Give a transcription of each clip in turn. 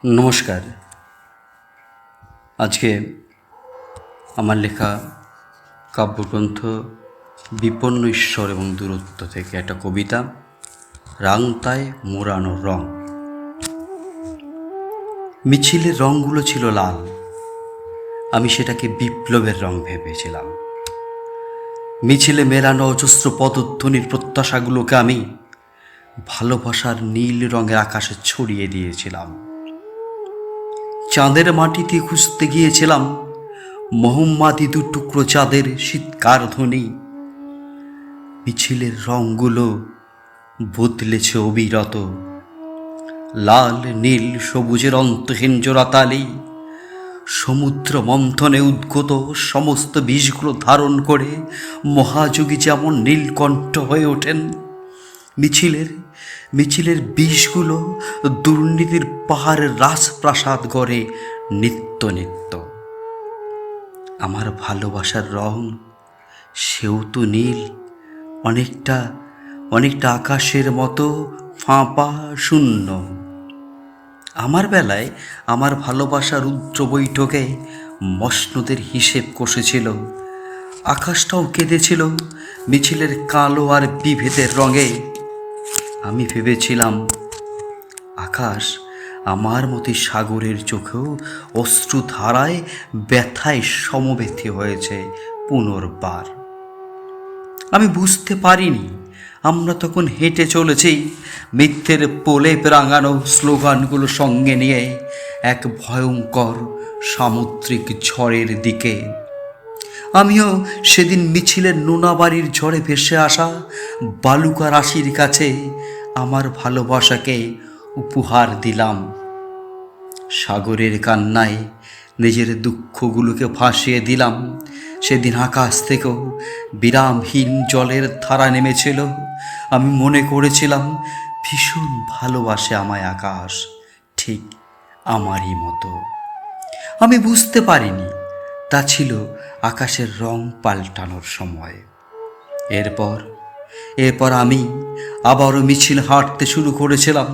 নমস্কার। আজকে আমার লেখা কাব্যগ্রন্থ বিপন্ন ঈশ্বর এবং দূরত্ব থেকে একটা কবিতা, রাংতায় মোড়ানো রং। মিছিলের রঙগুলো ছিল লাল, আমি সেটাকে বিপ্লবের রং ভেবেছিলাম। মিছিলে মেলানো অজস্র পদধ্বনির প্রত্যাশাগুলোকে আমি ভালোবাসার নীল রঙের আকাশে ছড়িয়ে দিয়েছিলাম। চাঁদের মাটিতে খুঁজতে গিয়েছিলাম মোহাম্মদী দু টুকরো চাঁদের শীতকার ধ্বনি। মিছিলের রঙগুলো বদলেছে অবিরত, লাল নীল সবুজের অন্তহীন জোড়াতালি। সমুদ্র মন্থনে উদ্গত সমস্ত বিষগুলো ধারণ করে মহাযোগী যেমন নীলকণ্ঠ হয়ে ওঠেন। মিছিলের বিষগুলো দুর্নীতির পাহাড়ের রাজপ্রাসাদ গড়ে নিত্য নিত্য। আমার ভালোবাসার রং সেও তো নীল, অনেকটা আকাশের মতো ফাঁপা শূন্য। আমার বেলায় আমার ভালোবাসার রুদ্র বৈঠকে মসনদের হিসেব কষেছিল। আকাশটাও কেঁদেছিল মিছিলের কালো আর বিভেদের রঙে। আমি ভেবেছিলাম আকাশ আমার মতো সাগরের চোখেও অশ্রুধারায় ব্যথায় সমবেথী হয়েছে পুনর্বার। আমি বুঝতে পারিনি আমরা তখন হেঁটে চলেছি মিথ্যের প্রলেপ রাঙানো স্লোগানগুলো সঙ্গে নিয়ে এক ভয়ঙ্কর সামুদ্রিক ঝড়ের দিকে। আমিও সেদিন মিছিলের নোনাবাড়ির ঝড়ে ভেসে আসা বালুকা রাশির কাছে আমার ভালোবাসাকে উপহার দিলাম। সাগরের কান্নায় নিজের দুঃখগুলোকে ভাসিয়ে দিলাম। সেদিন আকাশ থেকেও বিরামহীন জলের ধারা নেমেছিল। আমি মনে করেছিলাম ভীষণ ভালোবাসে আমায় আকাশ, ঠিক আমারই মতো। আমি বুঝতে পারিনি তা ছিল আকাশের রং পাল্টানোর সময়। এরপর আমি আবারও মিছিল হাঁটতে শুরু করেছিলাম।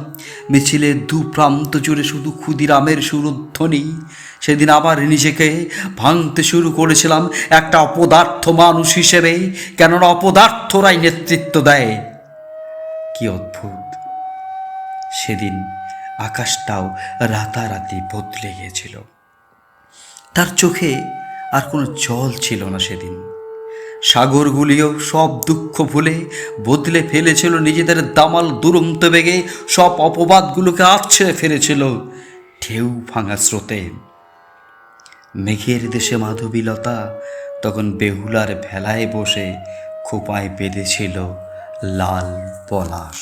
মিছিলের দু প্রান্ত জুড়ে শুধু ক্ষুদিরামের সুরধ্বনি। সেদিন আবার নিজেকে ভাঙতে শুরু করেছিলাম একটা অপদার্থ মানুষ হিসেবে, কেননা অপদার্থরাই নেতৃত্ব দেয়। কি অদ্ভুত! সেদিন আকাশটাও রাতারাতি বদলে গিয়েছিল। তার চোখে আর কোনো জল ছিল না সেদিন। সাগরগুলিও সব দুঃখ ভুলে বদলে ফেলেছিল নিজেদের দামাল দুরন্ত বেগে। সব অপবাদগুলোকে আছড়ে ফেলেছিল ঢেউ ভাঙা স্রোতে। মেঘের দেশে মাধবীলতা তখন বেহুলার ভেলায় বসে খোপায় বেঁধেছিল লাল পলাশ।